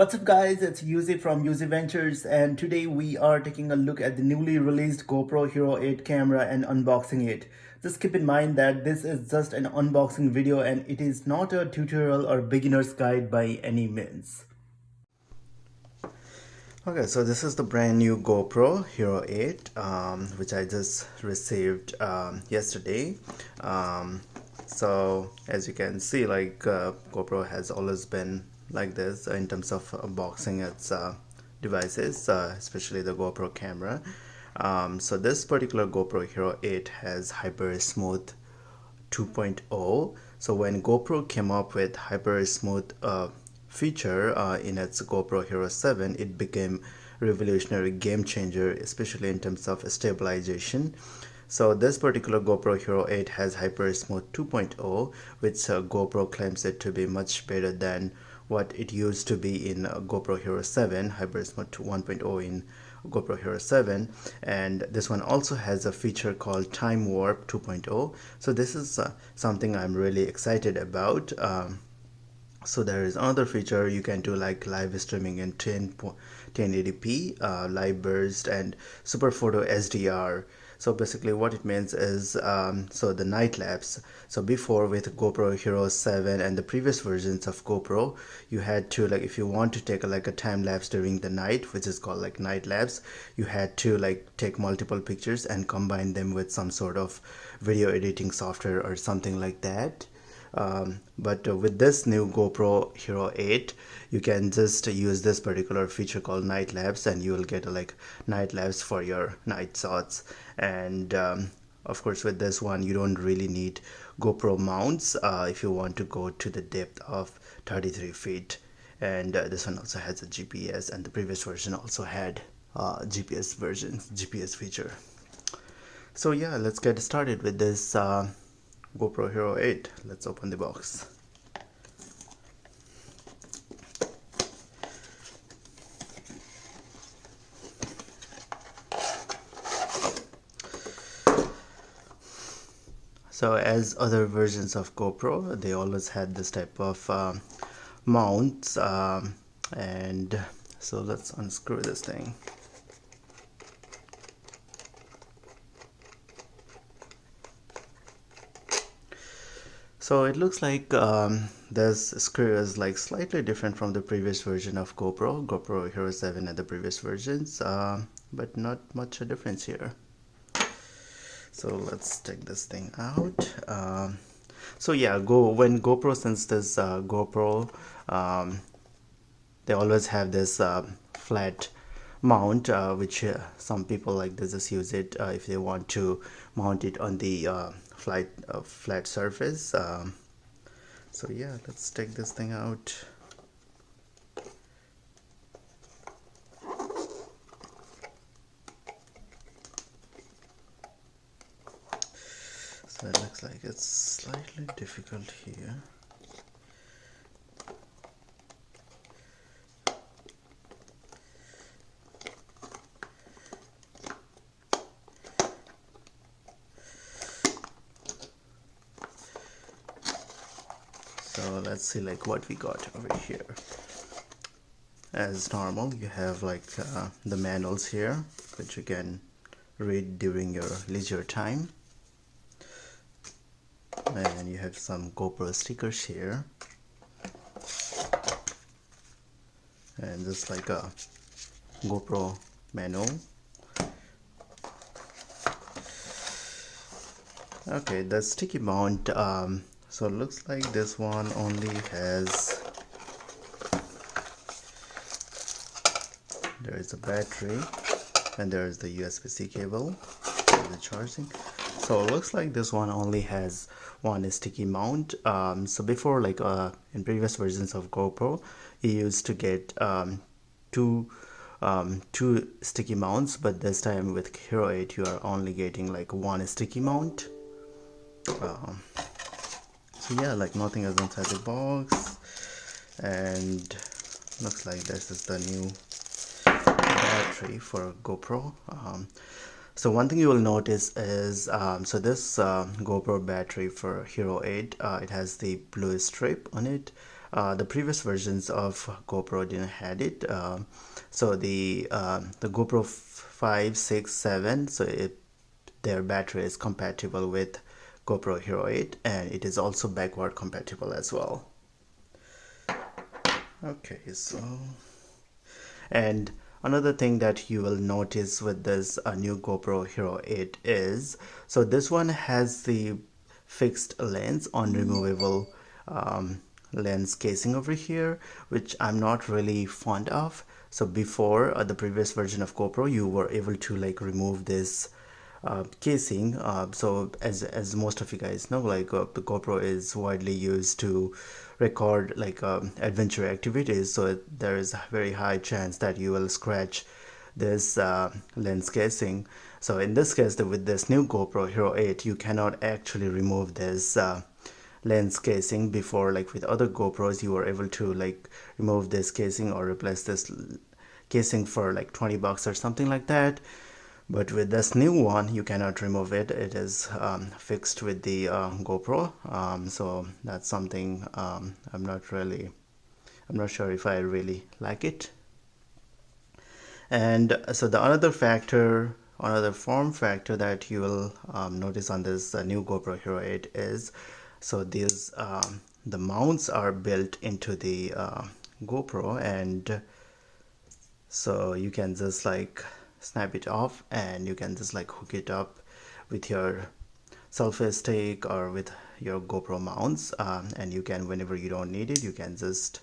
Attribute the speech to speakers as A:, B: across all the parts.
A: What's up guys, it's Yuzi from Yuzi Ventures, and today we are taking a look at the newly released GoPro Hero 8 camera and unboxing it. Just keep in mind that this is just an unboxing video and it is not a tutorial or beginner's guide by any means. Okay, so this is the brand new GoPro Hero 8 which I just received yesterday. So as you can see, like GoPro has always been like this in terms of unboxing its devices, especially the GoPro camera. So this particular GoPro Hero 8 has Hyper Smooth 2.0. So when GoPro came up with Hyper Smooth feature in its GoPro Hero 7, it became a revolutionary game changer, especially in terms of stabilization. So this particular GoPro Hero 8 has Hyper Smooth 2.0, which GoPro claims it to be much better than what it used to be in GoPro Hero 7, Hyper Smooth 1.0 in GoPro Hero 7, and this one also has a feature called Time Warp 2.0. So this is something I'm really excited about. So there is another feature you can do, like live streaming in 1080p, live burst, and super photo SDR. So basically what it means is so the night lapse. So before, with GoPro Hero 7 and the previous versions of GoPro, you had to, like, if you want to take a time lapse during the night, which is called like night lapse, you had to like take multiple pictures and combine them with some sort of video editing software or something like that. But with this new GoPro Hero 8, you can just use this particular feature called night lapse, and you will get a night lapse for your night shots. And of course, with this one, you don't really need GoPro mounts if you want to go to the depth of 33 feet. And this one also has a GPS, and the previous version also had GPS feature. So yeah, let's get started with this GoPro Hero 8. Let's open the box. So as other versions of GoPro, they always had this type of mounts, and so let's unscrew this thing. So it looks like this screw is like slightly different from the previous version of GoPro Hero 7 and the previous versions, but not much a difference here. So let's take this thing out. So yeah, when GoPro sends this GoPro, they always have this flat mount, which some people like they just use it if they want to mount it on the flat surface. So yeah, let's take this thing out. So it looks like it's slightly difficult here. So let's see like what we got over here. As normal, you have like the manuals here, which you can read during your leisure time, and you have some GoPro stickers here, and just like a GoPro manual. Okay, the sticky mount, so it looks like this one only has, there is a battery and there is the USB-C cable for the charging. So it looks like this one only has one sticky mount. So before, like in previous versions of GoPro, you used to get two sticky mounts, but this time with Hero 8 you are only getting like one sticky mount. So yeah, like nothing is inside the box, and looks like this is the new battery for GoPro. So one thing you will notice is so this GoPro battery for Hero 8, it has the blue strip on it, The previous versions of GoPro didn't had it. So the GoPro 5, 6, 7, so their battery is compatible with GoPro Hero 8, and it is also backward compatible as well. Okay, so, and another thing that you will notice with this new GoPro Hero 8 is, so this one has the fixed lens on removable lens casing over here, which I'm not really fond of. So before the previous version of GoPro, you were able to like remove this casing. So as most of you guys know, like the GoPro is widely used to record like adventure activities, so there is a very high chance that you will scratch this lens casing. So in this case, with this new GoPro Hero 8, you cannot actually remove this lens casing. Before, like with other GoPros, you were able to like remove this casing or replace this casing for like 20 bucks or something like that. But with this new one, you cannot remove it. It is fixed with the GoPro. So that's something I'm not sure if I really like it. And so the another form factor that you will notice on this new GoPro Hero 8 is, so these the mounts are built into the GoPro, and so you can just like snap it off and you can just like hook it up with your selfie stick or with your GoPro mounts, and you can, whenever you don't need it, you can just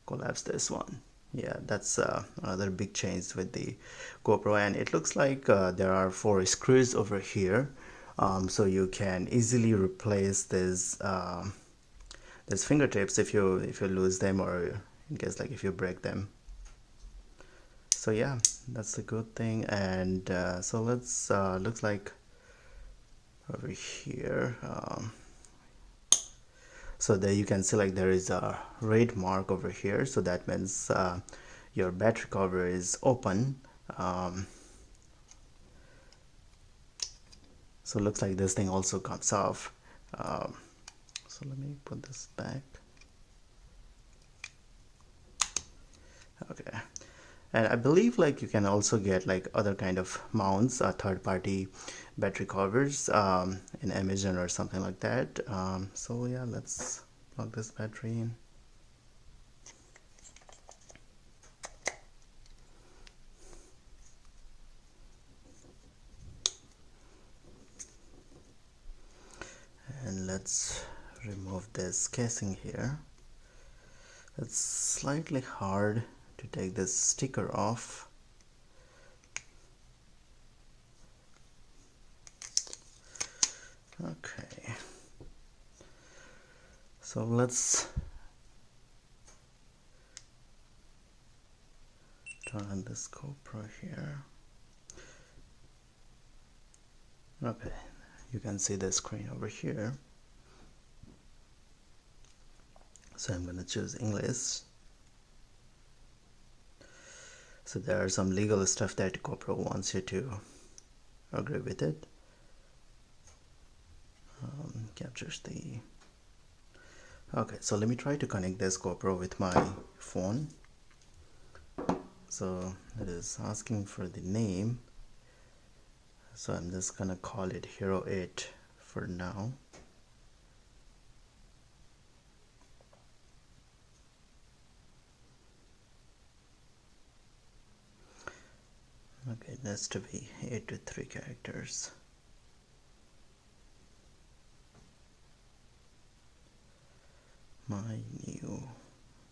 A: collapse this one. Yeah, that's another big change with the GoPro. And it looks like there are 4 screws over here, so you can easily replace this these fingertips if you lose them, or in case like if you break them. So yeah, that's a good thing. And so let's looks like over here, so there you can see like there is a red mark over here, so that means your battery cover is open. So it looks like this thing also comes off. So let me put this back. Okay. And I believe like you can also get like other kind of mounts, third-party battery covers in Amazon or something like that. So yeah, let's plug this battery in. And let's remove this casing here. It's slightly hard to take this sticker off. Okay, so let's turn on this GoPro here. Okay, you can see the screen over here. So I'm going to choose English. So there are some legal stuff that GoPro wants you to agree with it. Captures the... Okay, so let me try to connect this GoPro with my phone. So it is asking for the name. So I'm just gonna call it Hero 8 for now. Okay, it needs to be 8 to 3 characters. My new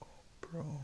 A: GoPro.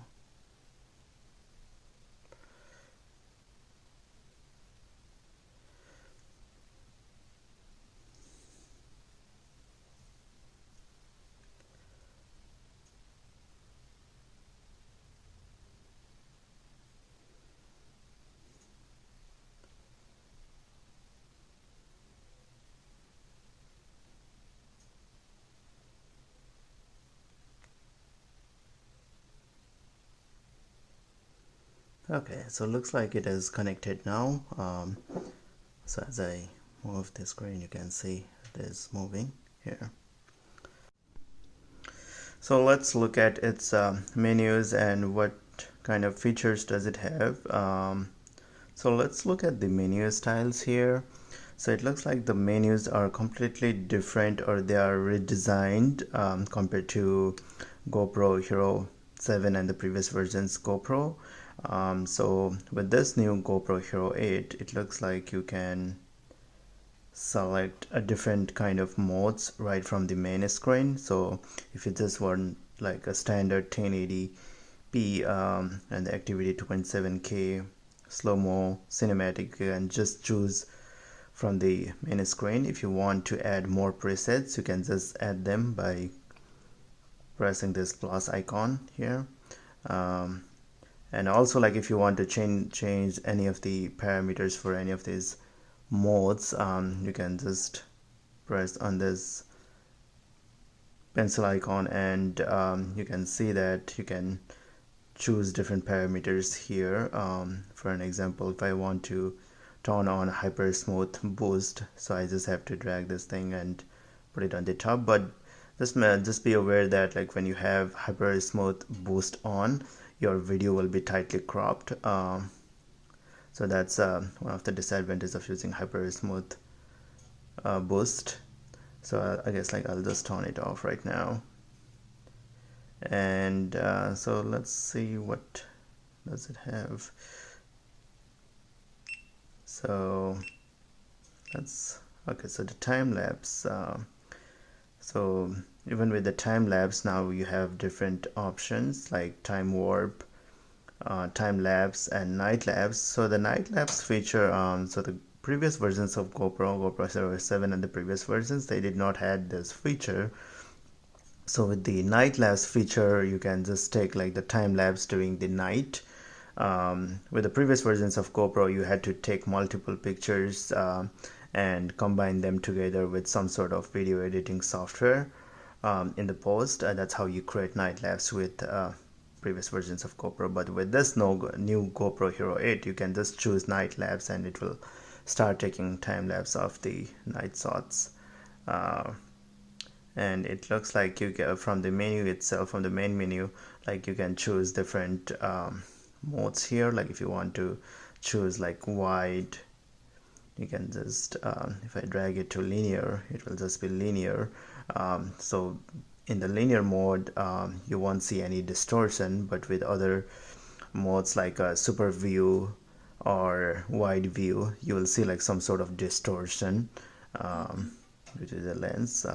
A: Okay, so it looks like it is connected now. So as I move the screen, you can see it is moving here. So let's look at its menus and what kind of features does it have. So let's look at the menu styles here. So it looks like the menus are completely different, or they are redesigned compared to GoPro Hero 7 and the previous versions GoPro. So with this new GoPro Hero 8, it looks like you can select a different kind of modes right from the main screen. So if you just want like a standard 1080p and the activity 2.7K, slow-mo, cinematic, you can just choose from the main screen. If you want to add more presets, you can just add them by pressing this plus icon here. And also, like, if you want to change any of the parameters for any of these modes, you can just press on this pencil icon, and you can see that you can choose different parameters here. For an example, if I want to turn on hyper smooth boost, so I just have to drag this thing and put it on the top. But just be aware that, like, when you have hyper smooth boost on, your video will be tightly cropped. So that's one of the disadvantages of using hyper smooth boost. So I guess, like, I'll just turn it off right now. And so let's see, what does it have. So that's okay. So the time lapse, so even with the time lapse, now you have different options like time warp, time lapse, and night lapse. So the night lapse feature, so the previous versions of GoPro Hero 7 and the previous versions, they did not have this feature. So with the night lapse feature, you can just take like the time lapse during the night. With the previous versions of GoPro, you had to take multiple pictures and combine them together with some sort of video editing software in the post. That's how you create night lapse with previous versions of GoPro. But with this new GoPro Hero 8, you can just choose night lapse and it will start taking time lapse of the night shots. And it looks like you get from the menu itself, from the main menu, like you can choose different modes here. Like if you want to choose like wide, you can just if I drag it to linear, it will just be linear. So in the linear mode, you won't see any distortion, but with other modes like super view or wide view, you will see like some sort of distortion due to the lens.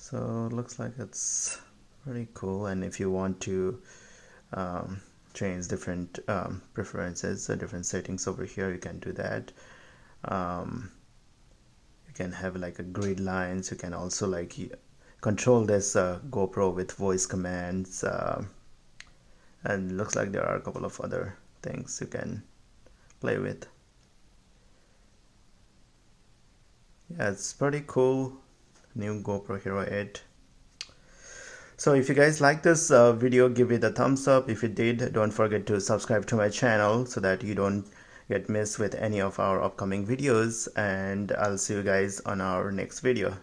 A: So it looks like it's pretty cool. And if you want to change different preferences, different settings over here, you can do that. You can have like a grid lines. You can also like control this GoPro with voice commands, and it looks like there are a couple of other things you can play with. Yeah, it's pretty cool, new GoPro Hero 8. So if you guys like this video, give it a thumbs up. If you did, don't forget to subscribe to my channel so that you don't get missed with any of our upcoming videos, and I'll see you guys on our next video.